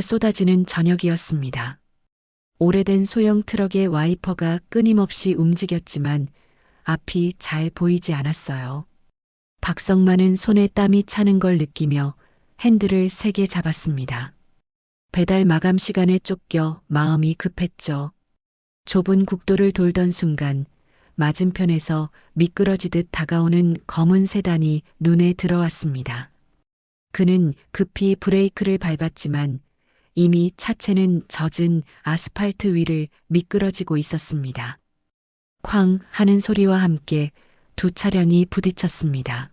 쏟아지는 저녁이었습니다. 오래된 소형 트럭의 와이퍼가 끊임없이 움직였지만 앞이 잘 보이지 않았어요. 박성만은 손에 땀이 차는 걸 느끼며 핸들을 세게 잡았습니다. 배달 마감 시간에 쫓겨 마음이 급했죠. 좁은 국도를 돌던 순간 맞은편에서 미끄러지듯 다가오는 검은 세단이 눈에 들어왔습니다. 그는 급히 브레이크를 밟았지만 이미 차체는 젖은 아스팔트 위를 미끄러지고 있었습니다. 쾅 하는 소리와 함께 두 차량이 부딪혔습니다.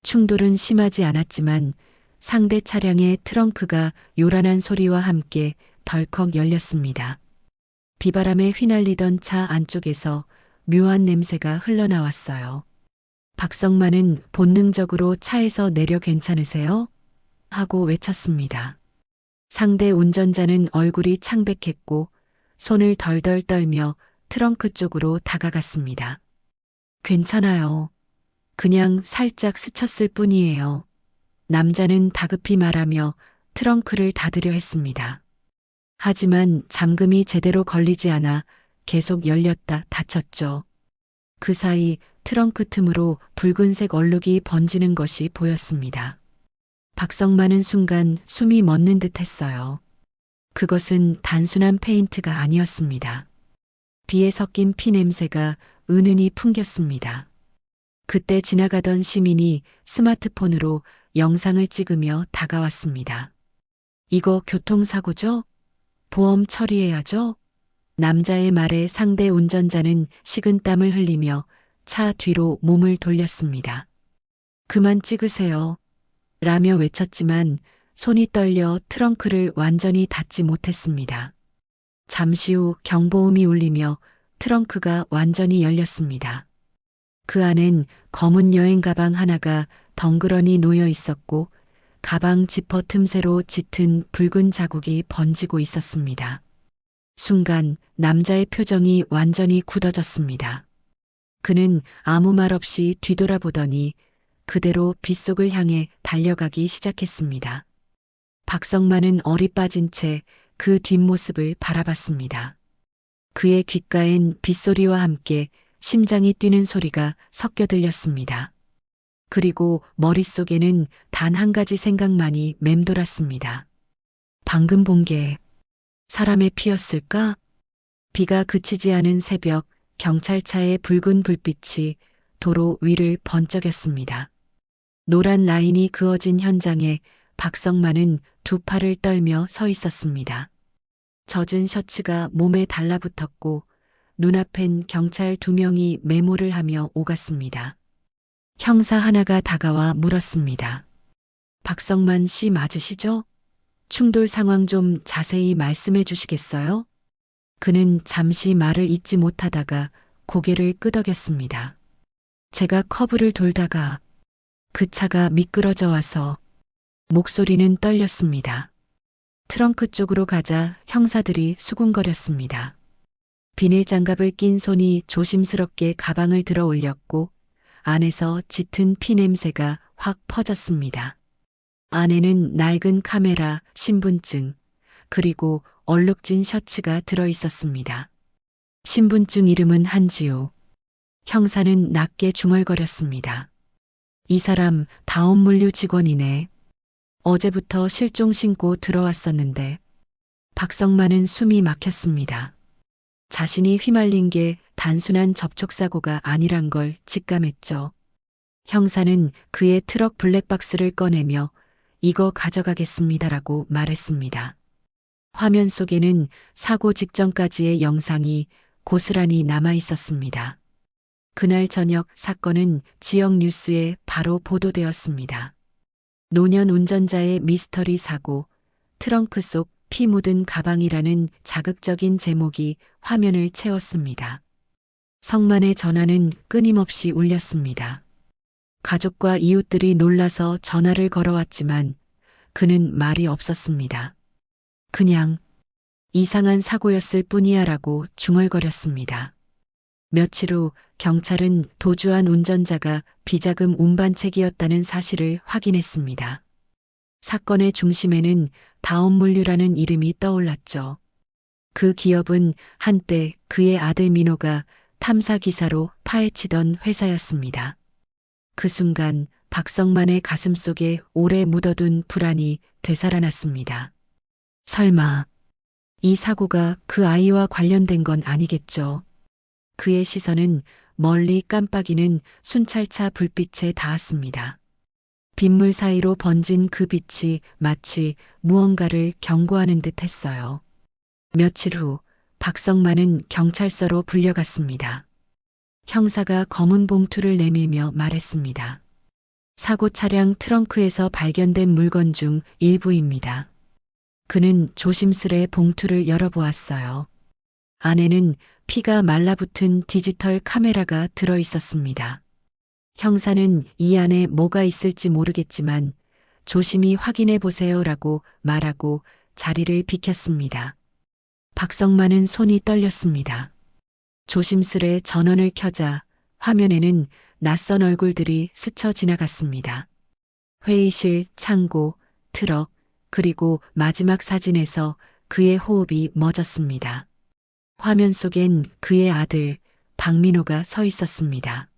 충돌은 심하지 않았지만 상대 차량의 트렁크가 요란한 소리와 함께 덜컥 열렸습니다. 비바람에 휘날리던 차 안쪽에서 묘한 냄새가 흘러나왔어요. 박성만은 본능적으로 차에서 내려 괜찮으세요? 하고 외쳤습니다. 상대 운전자는 얼굴이 창백했고 손을 덜덜 떨며 트렁크 쪽으로 다가갔습니다. 괜찮아요. 그냥 살짝 스쳤을 뿐이에요. 남자는 다급히 말하며 트렁크를 닫으려 했습니다. 하지만 잠금이 제대로 걸리지 않아 계속 열렸다 닫혔죠. 그 사이 트렁크 틈으로 붉은색 얼룩이 번지는 것이 보였습니다. 박성만은 순간 숨이 멎는 듯 했어요. 그것은 단순한 페인트가 아니었습니다. 비에 섞인 피 냄새가 은은히 풍겼습니다. 그때 지나가던 시민이 스마트폰으로 영상을 찍으며 다가왔습니다. 이거 교통사고죠? 보험 처리해야죠? 남자의 말에 상대 운전자는 식은땀을 흘리며 차 뒤로 몸을 돌렸습니다. 그만 찍으세요. 라며 외쳤지만 손이 떨려 트렁크를 완전히 닫지 못했습니다. 잠시 후 경보음이 울리며 트렁크가 완전히 열렸습니다. 그 안엔 검은 여행 가방 하나가 덩그러니 놓여 있었고 가방 지퍼 틈새로 짙은 붉은 자국이 번지고 있었습니다. 순간 남자의 표정이 완전히 굳어졌습니다. 그는 아무 말 없이 뒤돌아보더니 그대로 빗속을 향해 달려가기 시작했습니다. 박성만은 얼이 빠진 채 그 뒷모습을 바라봤습니다. 그의 귓가엔 빗소리와 함께 심장이 뛰는 소리가 섞여 들렸습니다. 그리고 머릿속에는 단 한 가지 생각만이 맴돌았습니다. 방금 본 게 사람의 피였을까? 비가 그치지 않은 새벽, 경찰차의 붉은 불빛이 도로 위를 번쩍였습니다. 노란 라인이 그어진 현장에 박성만은 두 팔을 떨며 서 있었습니다. 젖은 셔츠가 몸에 달라붙었고 눈앞엔 경찰 두 명이 메모를 하며 오갔습니다. 형사 하나가 다가와 물었습니다. 박성만 씨 맞으시죠? 충돌 상황 좀 자세히 말씀해 주시겠어요? 그는 잠시 말을 잇지 못하다가 고개를 끄덕였습니다. 제가 커브를 돌다가 그 차가 미끄러져 와서 목소리는 떨렸습니다. 트렁크 쪽으로 가자 형사들이 수군거렸습니다. 비닐 장갑을 낀 손이 조심스럽게 가방을 들어 올렸고 안에서 짙은 피 냄새가 확 퍼졌습니다. 안에는 낡은 카메라, 신분증, 그리고 얼룩진 셔츠가 들어 있었습니다. 신분증 이름은 한지호. 형사는 낮게 중얼거렸습니다. 이 사람 다원물류 직원이네. 어제부터 실종 신고 들어왔었는데 박성만은 숨이 막혔습니다. 자신이 휘말린 게 단순한 접촉사고가 아니란 걸 직감했죠. 형사는 그의 트럭 블랙박스를 꺼내며 이거 가져가겠습니다라고 말했습니다. 화면 속에는 사고 직전까지의 영상이 고스란히 남아 있었습니다. 그날 저녁 사건은 지역 뉴스에 바로 보도되었습니다. 노년 운전자의 미스터리 사고, 트렁크 속 피 묻은 가방이라는 자극적인 제목이 화면을 채웠습니다. 성만의 전화는 끊임없이 울렸습니다. 가족과 이웃들이 놀라서 전화를 걸어왔지만 그는 말이 없었습니다. 그냥 이상한 사고였을 뿐이야라고 중얼거렸습니다. 며칠 후 경찰은 도주한 운전자가 비자금 운반책이었다는 사실을 확인했습니다. 사건의 중심에는 다원물류라는 이름이 떠올랐죠. 그 기업은 한때 그의 아들 민호가 탐사 기사로 파헤치던 회사였습니다. 그 순간 박성만의 가슴속에 오래 묻어둔 불안이 되살아났습니다. 설마 이 사고가 그 아이와 관련된 건 아니겠죠. 그의 시선은 멀리 깜빡이는 순찰차 불빛에 닿았습니다. 빗물 사이로 번진 그 빛이 마치 무언가를 경고하는 듯 했어요. 며칠 후 박성만은 경찰서로 불려갔습니다. 형사가 검은 봉투를 내밀며 말했습니다. 사고 차량 트렁크에서 발견된 물건 중 일부입니다. 그는 조심스레 봉투를 열어보았어요. 안에는 피가 말라붙은 디지털 카메라가 들어 있었습니다. 형사는 이 안에 뭐가 있을지 모르겠지만 조심히 확인해 보세요라고 말하고 자리를 비켰습니다. 박성만은 손이 떨렸습니다. 조심스레 전원을 켜자 화면에는 낯선 얼굴들이 스쳐 지나갔습니다. 회의실, 창고, 트럭, 그리고 마지막 사진에서 그의 호흡이 멎었습니다. 화면 속엔 그의 아들 박민호가 서 있었습니다.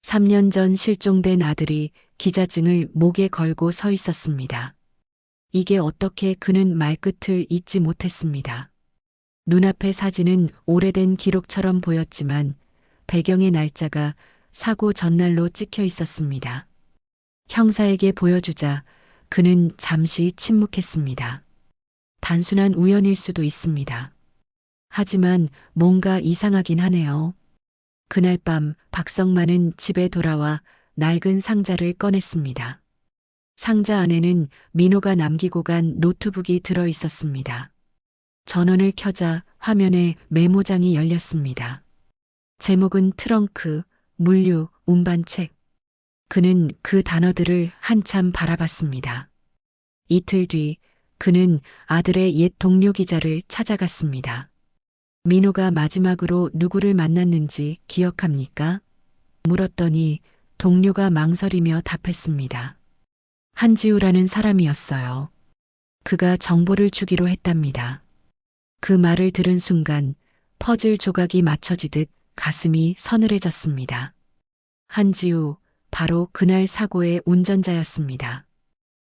3년 전 실종된 아들이 기자증을 목에 걸고 서 있었습니다. 이게 어떻게 그는 말끝을 잇지 못했습니다. 눈앞의 사진은 오래된 기록처럼 보였지만 배경의 날짜가 사고 전날로 찍혀 있었습니다. 형사에게 보여주자 그는 잠시 침묵했습니다. 단순한 우연일 수도 있습니다. 하지만 뭔가 이상하긴 하네요. 그날 밤 박성만은 집에 돌아와 낡은 상자를 꺼냈습니다. 상자 안에는 민호가 남기고 간 노트북이 들어 있었습니다. 전원을 켜자 화면에 메모장이 열렸습니다. 제목은 트렁크, 물류, 운반책. 그는 그 단어들을 한참 바라봤습니다. 이틀 뒤 그는 아들의 옛 동료 기자를 찾아갔습니다. 민호가 마지막으로 누구를 만났는지 기억합니까? 물었더니 동료가 망설이며 답했습니다. 한지우라는 사람이었어요. 그가 정보를 주기로 했답니다. 그 말을 들은 순간 퍼즐 조각이 맞춰지듯 가슴이 서늘해졌습니다. 한지우, 바로 그날 사고의 운전자였습니다.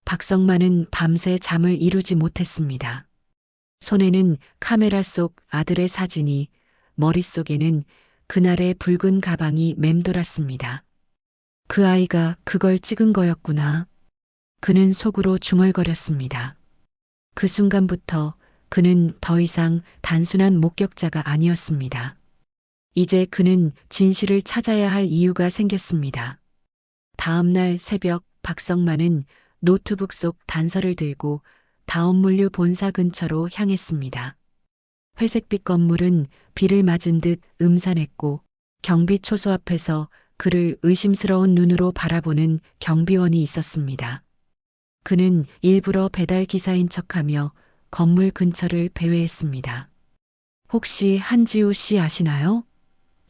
박성만은 밤새 잠을 이루지 못했습니다. 손에는 카메라 속 아들의 사진이, 머릿속에는 그날의 붉은 가방이 맴돌았습니다. 그 아이가 그걸 찍은 거였구나. 그는 속으로 중얼거렸습니다. 그 순간부터 그는 더 이상 단순한 목격자가 아니었습니다. 이제 그는 진실을 찾아야 할 이유가 생겼습니다. 다음 날 새벽 박성만은 노트북 속 단서를 들고 다원물류 본사 근처로 향했습니다. 회색빛 건물은 비를 맞은 듯 음산했고 경비 초소 앞에서 그를 의심스러운 눈으로 바라보는 경비원이 있었습니다. 그는 일부러 배달 기사인 척하며 건물 근처를 배회했습니다. 혹시 한지우 씨 아시나요?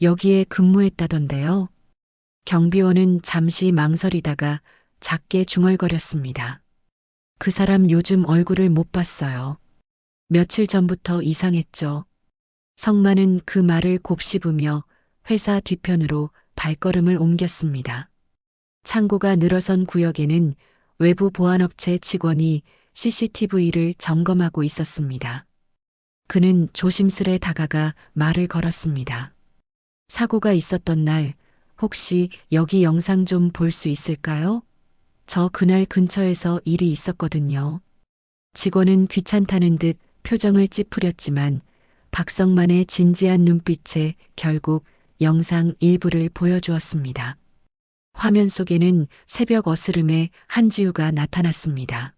여기에 근무했다던데요. 경비원은 잠시 망설이다가 작게 중얼거렸습니다. 그 사람 요즘 얼굴을 못 봤어요. 며칠 전부터 이상했죠. 성만은 그 말을 곱씹으며 회사 뒤편으로 발걸음을 옮겼습니다. 창고가 늘어선 구역에는 외부 보안업체 직원이 CCTV를 점검하고 있었습니다. 그는 조심스레 다가가 말을 걸었습니다. 사고가 있었던 날 혹시 여기 영상 좀 볼 수 있을까요? 저 그날 근처에서 일이 있었거든요. 직원은 귀찮다는 듯 표정을 찌푸렸지만 박성만의 진지한 눈빛에 결국 영상 일부를 보여주었습니다. 화면 속에는 새벽 어스름에 한지우가 나타났습니다.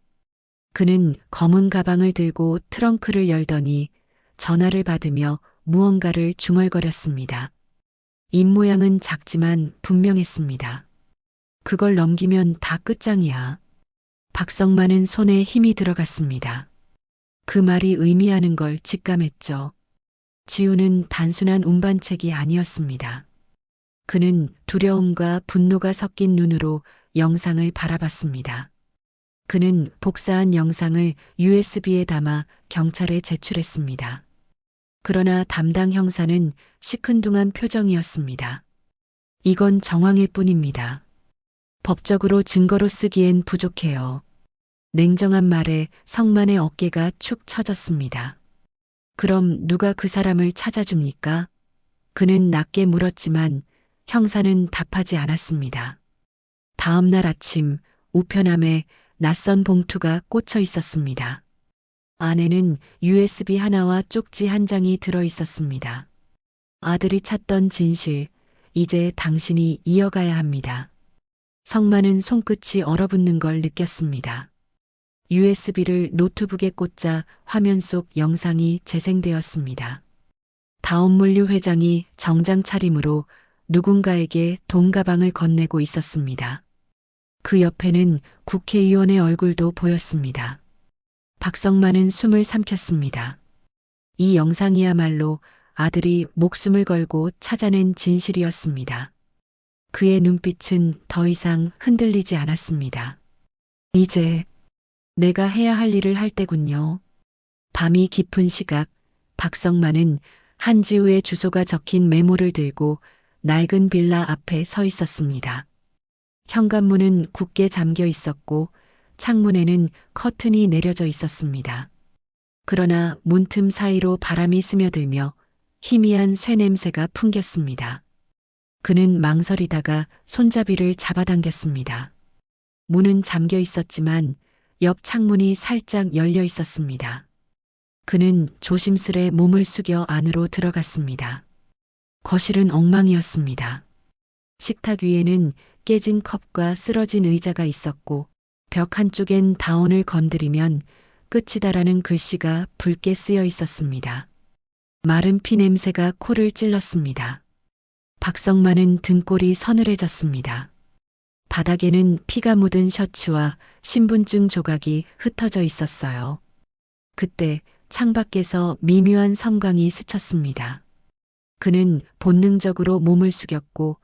그는 검은 가방을 들고 트렁크를 열더니 전화를 받으며 무언가를 중얼거렸습니다. 입모양은 작지만 분명했습니다. 그걸 넘기면 다 끝장이야. 박성만은 손에 힘이 들어갔습니다. 그 말이 의미하는 걸 직감했죠. 지우는 단순한 운반책이 아니었습니다. 그는 두려움과 분노가 섞인 눈으로 영상을 바라봤습니다. 그는 복사한 영상을 USB에 담아 경찰에 제출했습니다. 그러나 담당 형사는 시큰둥한 표정이었습니다. 이건 정황일 뿐입니다. 법적으로 증거로 쓰기엔 부족해요. 냉정한 말에 성만의 어깨가 축 처졌습니다. 그럼 누가 그 사람을 찾아줍니까? 그는 낮게 물었지만 형사는 답하지 않았습니다. 다음 날 아침 우편함에 낯선 봉투가 꽂혀 있었습니다. 안에는 USB 하나와 쪽지 한 장이 들어 있었습니다. 아들이 찾던 진실, 이제 당신이 이어가야 합니다. 성만은 손끝이 얼어붙는 걸 느꼈습니다. USB를 노트북에 꽂자 화면 속 영상이 재생되었습니다. 다원물류 회장이 정장 차림으로 누군가에게 돈 가방을 건네고 있었습니다. 그 옆에는 국회의원의 얼굴도 보였습니다. 박성만은 숨을 삼켰습니다. 이 영상이야말로 아들이 목숨을 걸고 찾아낸 진실이었습니다. 그의 눈빛은 더 이상 흔들리지 않았습니다. 이제 내가 해야 할 일을 할 때군요. 밤이 깊은 시각, 박성만은 한지우의 주소가 적힌 메모를 들고 낡은 빌라 앞에 서 있었습니다. 현관문은 굳게 잠겨 있었고 창문에는 커튼이 내려져 있었습니다. 그러나 문틈 사이로 바람이 스며들며 희미한 쇠냄새가 풍겼습니다. 그는 망설이다가 손잡이를 잡아당겼습니다. 문은 잠겨 있었지만 옆 창문이 살짝 열려 있었습니다. 그는 조심스레 몸을 숙여 안으로 들어갔습니다. 거실은 엉망이었습니다. 식탁 위에는 깨진 컵과 쓰러진 의자가 있었고 벽 한쪽엔 다운을 건드리면 끝이다라는 글씨가 붉게 쓰여 있었습니다. 마른 피 냄새가 코를 찔렀습니다. 박성만은 등골이 서늘해졌습니다. 바닥에는 피가 묻은 셔츠와 신분증 조각이 흩어져 있었어요. 그때 창밖에서 미묘한 섬광이 스쳤습니다. 그는 본능적으로 몸을 숙였고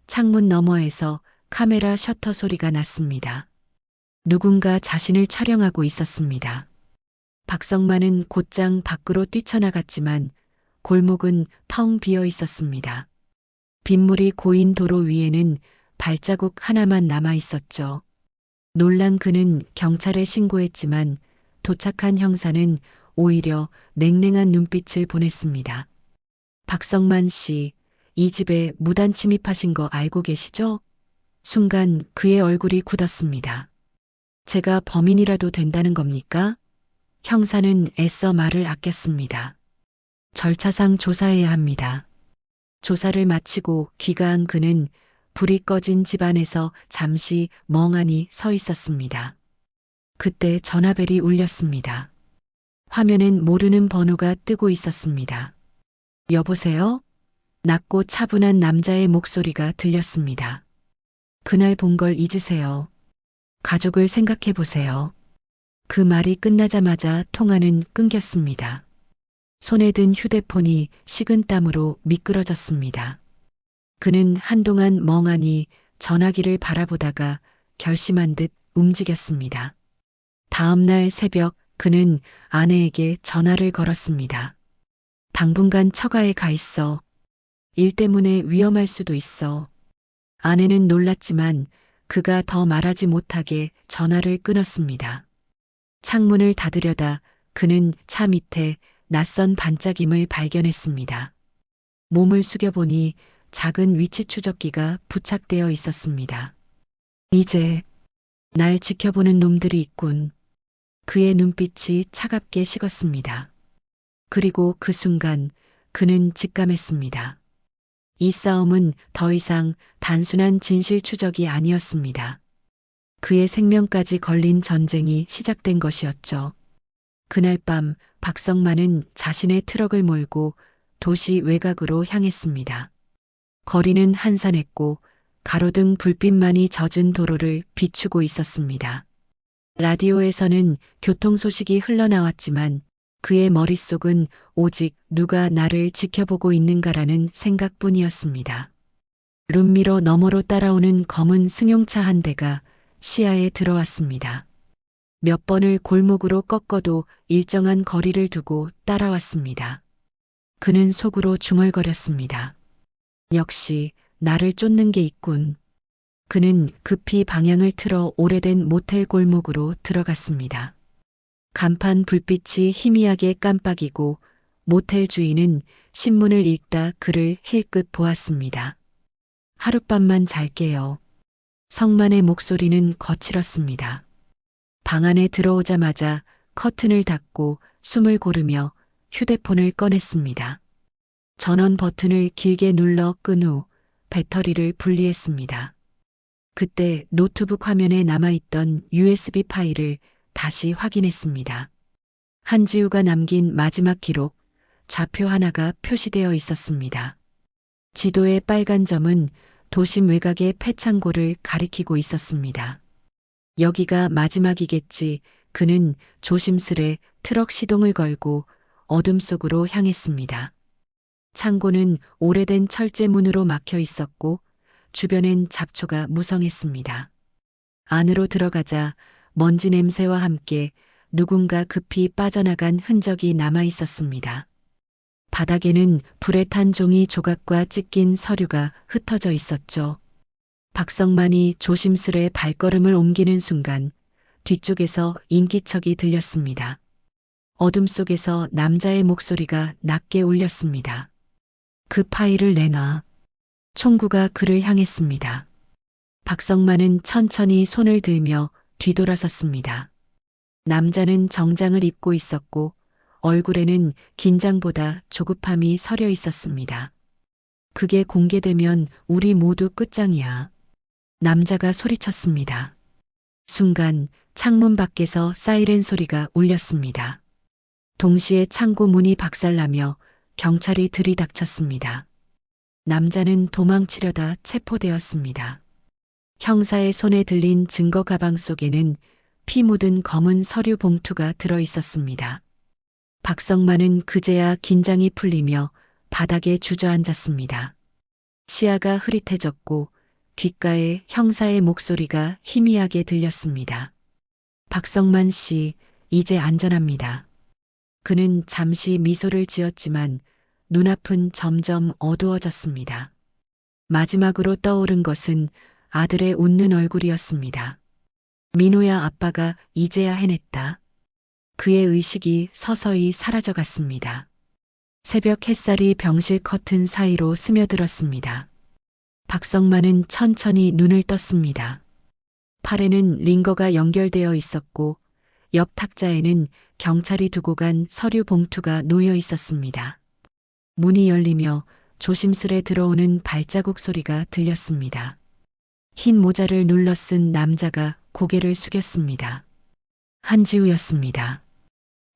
창문 너머에서 카메라 셔터 소리가 났습니다. 누군가 자신을 촬영하고 있었습니다. 박성만은 곧장 밖으로 뛰쳐나갔지만 골목은 텅 비어 있었습니다. 빗물이 고인 도로 위에는 발자국 하나만 남아 있었죠. 놀란 그는 경찰에 신고했지만 도착한 형사는 오히려 냉랭한 눈빛을 보냈습니다. 박성만 씨, 이 집에 무단 침입하신 거 알고 계시죠? 순간 그의 얼굴이 굳었습니다. 제가 범인이라도 된다는 겁니까? 형사는 애써 말을 아꼈습니다. 절차상 조사해야 합니다. 조사를 마치고 귀가한 그는 불이 꺼진 집안에서 잠시 멍하니 서 있었습니다. 그때 전화벨이 울렸습니다. 화면엔 모르는 번호가 뜨고 있었습니다. 여보세요? 낮고 차분한 남자의 목소리가 들렸습니다. 그날 본 걸 잊으세요. 가족을 생각해 보세요. 그 말이 끝나자마자 통화는 끊겼습니다. 손에 든 휴대폰이 식은땀으로 미끄러졌습니다. 그는 한동안 멍하니 전화기를 바라보다가 결심한 듯 움직였습니다. 다음 날 새벽 그는 아내에게 전화를 걸었습니다. 당분간 처가에 가 있어. 일 때문에 위험할 수도 있어. 아내는 놀랐지만 그가 더 말하지 못하게 전화를 끊었습니다. 창문을 닫으려다 그는 차 밑에 낯선 반짝임을 발견했습니다. 몸을 숙여보니 작은 위치 추적기가 부착되어 있었습니다. 이제 날 지켜보는 놈들이 있군. 그의 눈빛이 차갑게 식었습니다. 그리고 그 순간 그는 직감했습니다. 이 싸움은 더 이상 단순한 진실 추적이 아니었습니다. 그의 생명까지 걸린 전쟁이 시작된 것이었죠. 그날 밤 박성만은 자신의 트럭을 몰고 도시 외곽으로 향했습니다. 거리는 한산했고 가로등 불빛만이 젖은 도로를 비추고 있었습니다. 라디오에서는 교통 소식이 흘러나왔지만 그의 머릿속은 오직 누가 나를 지켜보고 있는가라는 생각뿐이었습니다. 룸미러 너머로 따라오는 검은 승용차 한 대가 시야에 들어왔습니다. 몇 번을 골목으로 꺾어도 일정한 거리를 두고 따라왔습니다. 그는 속으로 중얼거렸습니다. 역시 나를 쫓는 게 있군. 그는 급히 방향을 틀어 오래된 모텔 골목으로 들어갔습니다. 간판 불빛이 희미하게 깜빡이고 모텔 주인은 신문을 읽다 그를 힐끗 보았습니다. 하룻밤만 잘게요. 성만의 목소리는 거칠었습니다. 방 안에 들어오자마자 커튼을 닫고 숨을 고르며 휴대폰을 꺼냈습니다. 전원 버튼을 길게 눌러 끈 후 배터리를 분리했습니다. 그때 노트북 화면에 남아있던 USB 파일을 다시 확인했습니다. 한지우가 남긴 마지막 기록, 좌표 하나가 표시되어 있었습니다. 지도의 빨간 점은 도심 외곽의 폐창고를 가리키고 있었습니다. 여기가 마지막이겠지. 그는 조심스레 트럭 시동을 걸고 어둠 속으로 향했습니다. 창고는 오래된 철제문으로 막혀 있었고 주변엔 잡초가 무성했습니다. 안으로 들어가자 먼지 냄새와 함께 누군가 급히 빠져나간 흔적이 남아 있었습니다. 바닥에는 불에 탄 종이 조각과 찢긴 서류가 흩어져 있었죠. 박성만이 조심스레 발걸음을 옮기는 순간 뒤쪽에서 인기척이 들렸습니다. 어둠 속에서 남자의 목소리가 낮게 울렸습니다. 그 파일을 내놔. 총구가 그를 향했습니다. 박성만은 천천히 손을 들며 뒤돌아섰습니다. 남자는 정장을 입고 있었고 얼굴에는 긴장보다 조급함이 서려 있었습니다. 그게 공개되면 우리 모두 끝장이야. 남자가 소리쳤습니다. 순간 창문 밖에서 사이렌 소리가 울렸습니다. 동시에 창고 문이 박살나며 경찰이 들이닥쳤습니다. 남자는 도망치려다 체포되었습니다. 형사의 손에 들린 증거 가방 속에는 피 묻은 검은 서류 봉투가 들어 있었습니다. 박성만은 그제야 긴장이 풀리며 바닥에 주저앉았습니다. 시야가 흐릿해졌고 귓가에 형사의 목소리가 희미하게 들렸습니다. 박성만 씨, 이제 안전합니다. 그는 잠시 미소를 지었지만 눈앞은 점점 어두워졌습니다. 마지막으로 떠오른 것은 아들의 웃는 얼굴이었습니다. 민호야, 아빠가 이제야 해냈다. 그의 의식이 서서히 사라져갔습니다. 새벽 햇살이 병실 커튼 사이로 스며들었습니다. 박성만은 천천히 눈을 떴습니다. 팔에는 링거가 연결되어 있었고 옆 탁자에는 경찰이 두고 간 서류 봉투가 놓여 있었습니다. 문이 열리며 조심스레 들어오는 발자국 소리가 들렸습니다. 흰 모자를 눌러 쓴 남자가 고개를 숙였습니다. 한지우였습니다.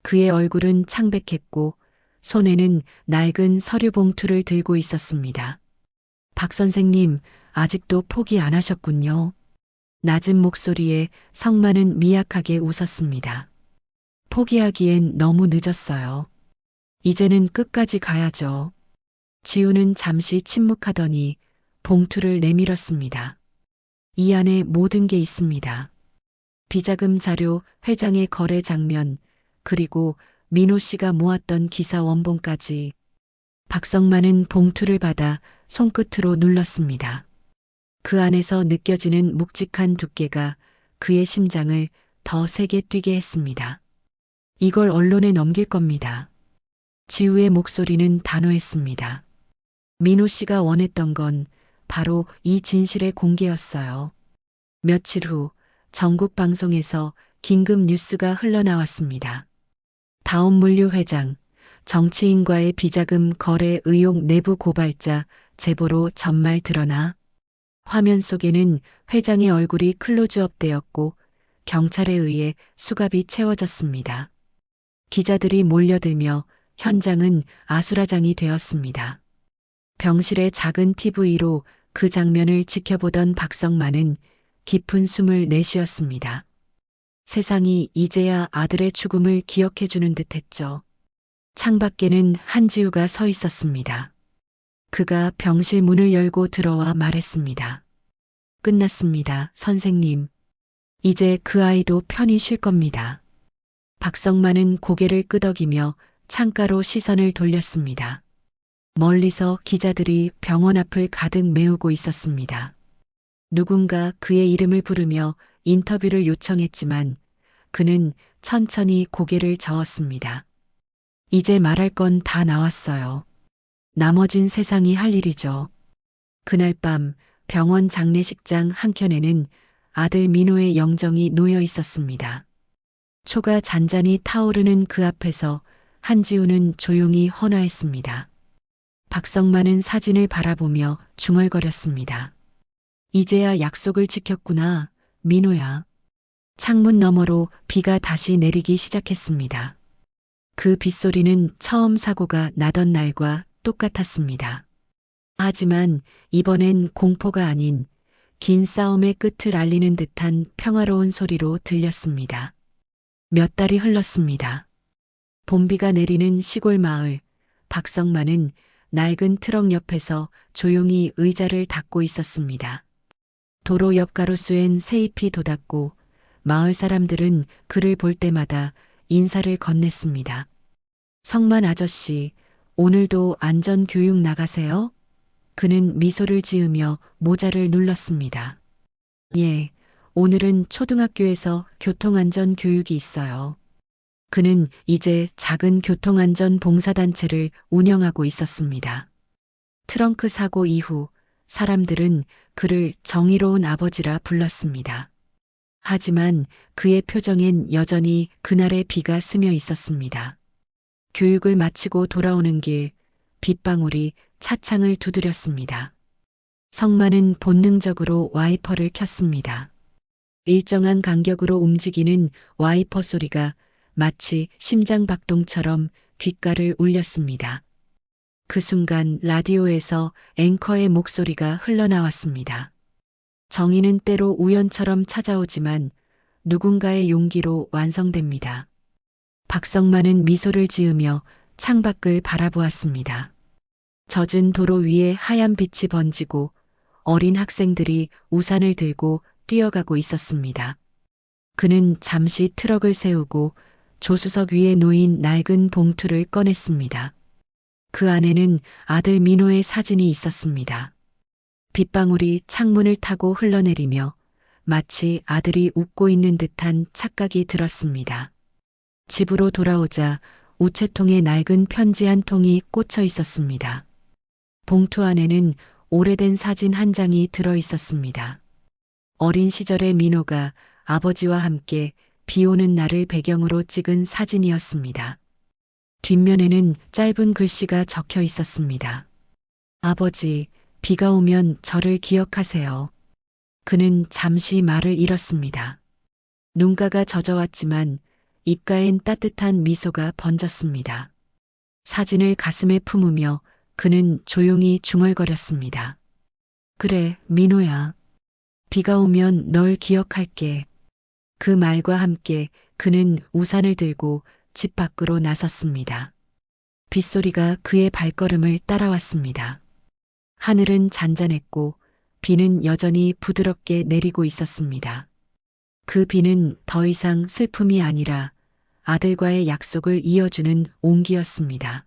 그의 얼굴은 창백했고 손에는 낡은 서류 봉투를 들고 있었습니다. 박 선생님, 아직도 포기 안 하셨군요. 낮은 목소리에 성만은 미약하게 웃었습니다. 포기하기엔 너무 늦었어요. 이제는 끝까지 가야죠. 지우는 잠시 침묵하더니 봉투를 내밀었습니다. 이 안에 모든 게 있습니다. 비자금 자료, 회장의 거래 장면, 그리고 민호 씨가 모았던 기사 원본까지. 박성만은 봉투를 받아 손끝으로 눌렀습니다. 그 안에서 느껴지는 묵직한 두께가 그의 심장을 더 세게 뛰게 했습니다. 이걸 언론에 넘길 겁니다. 지우의 목소리는 단호했습니다. 민호 씨가 원했던 건 바로 이 진실의 공개였어요. 며칠 후 전국 방송에서 긴급 뉴스가 흘러나왔습니다. 다온물류 회장, 정치인과의 비자금 거래 의혹 내부 고발자 제보로 전말 드러나 화면 속에는 회장의 얼굴이 클로즈업 되었고 경찰에 의해 수갑이 채워졌습니다. 기자들이 몰려들며 현장은 아수라장이 되었습니다. 병실의 작은 TV로 그 장면을 지켜보던 박성만은 깊은 숨을 내쉬었습니다. 세상이 이제야 아들의 죽음을 기억해주는 듯했죠. 창밖에는 한지우가 서 있었습니다. 그가 병실 문을 열고 들어와 말했습니다. 끝났습니다, 선생님. 이제 그 아이도 편히 쉴 겁니다. 박성만은 고개를 끄덕이며 창가로 시선을 돌렸습니다. 멀리서 기자들이 병원 앞을 가득 메우고 있었습니다. 누군가 그의 이름을 부르며 인터뷰를 요청했지만 그는 천천히 고개를 저었습니다. 이제 말할 건 다 나왔어요. 나머진 세상이 할 일이죠. 그날 밤 병원 장례식장 한켠에는 아들 민호의 영정이 놓여 있었습니다. 초가 잔잔히 타오르는 그 앞에서 한지우는 조용히 헌화했습니다. 박성만은 사진을 바라보며 중얼거렸습니다. 이제야 약속을 지켰구나, 민호야. 창문 너머로 비가 다시 내리기 시작했습니다. 그 빗소리는 처음 사고가 나던 날과 똑같았습니다. 하지만 이번엔 공포가 아닌 긴 싸움의 끝을 알리는 듯한 평화로운 소리로 들렸습니다. 몇 달이 흘렀습니다. 봄비가 내리는 시골 마을, 박성만은 낡은 트럭 옆에서 조용히 의자를 닦고 있었습니다. 도로 옆 가로수엔 새잎이 돋았고 마을 사람들은 그를 볼 때마다 인사를 건넸습니다. 성만 아저씨, 오늘도 안전교육 나가세요? 그는 미소를 지으며 모자를 눌렀습니다. 예, 오늘은 초등학교에서 교통안전 교육이 있어요. 그는 이제 작은 교통안전 봉사단체를 운영하고 있었습니다. 트렁크 사고 이후 사람들은 그를 정의로운 아버지라 불렀습니다. 하지만 그의 표정엔 여전히 그날의 비가 스며 있었습니다. 교육을 마치고 돌아오는 길, 빗방울이 차창을 두드렸습니다. 성만은 본능적으로 와이퍼를 켰습니다. 일정한 간격으로 움직이는 와이퍼 소리가 마치 심장박동처럼 귓가를 울렸습니다. 그 순간 라디오에서 앵커의 목소리가 흘러나왔습니다. 정의는 때로 우연처럼 찾아오지만 누군가의 용기로 완성됩니다. 박성만은 미소를 지으며 창밖을 바라보았습니다. 젖은 도로 위에 하얀 빛이 번지고 어린 학생들이 우산을 들고 뛰어가고 있었습니다. 그는 잠시 트럭을 세우고 조수석 위에 놓인 낡은 봉투를 꺼냈습니다. 그 안에는 아들 민호의 사진이 있었습니다. 빗방울이 창문을 타고 흘러내리며 마치 아들이 웃고 있는 듯한 착각이 들었습니다. 집으로 돌아오자 우체통에 낡은 편지 한 통이 꽂혀 있었습니다. 봉투 안에는 오래된 사진 한 장이 들어 있었습니다. 어린 시절의 민호가 아버지와 함께 비 오는 날을 배경으로 찍은 사진이었습니다. 뒷면에는 짧은 글씨가 적혀 있었습니다. 아버지, 비가 오면 저를 기억하세요. 그는 잠시 말을 잃었습니다. 눈가가 젖어왔지만 입가엔 따뜻한 미소가 번졌습니다. 사진을 가슴에 품으며 그는 조용히 중얼거렸습니다. 그래, 민호야. 비가 오면 널 기억할게. 그 말과 함께 그는 우산을 들고 집 밖으로 나섰습니다. 빗소리가 그의 발걸음을 따라왔습니다. 하늘은 잔잔했고 비는 여전히 부드럽게 내리고 있었습니다. 그 비는 더 이상 슬픔이 아니라 아들과의 약속을 이어주는 온기였습니다.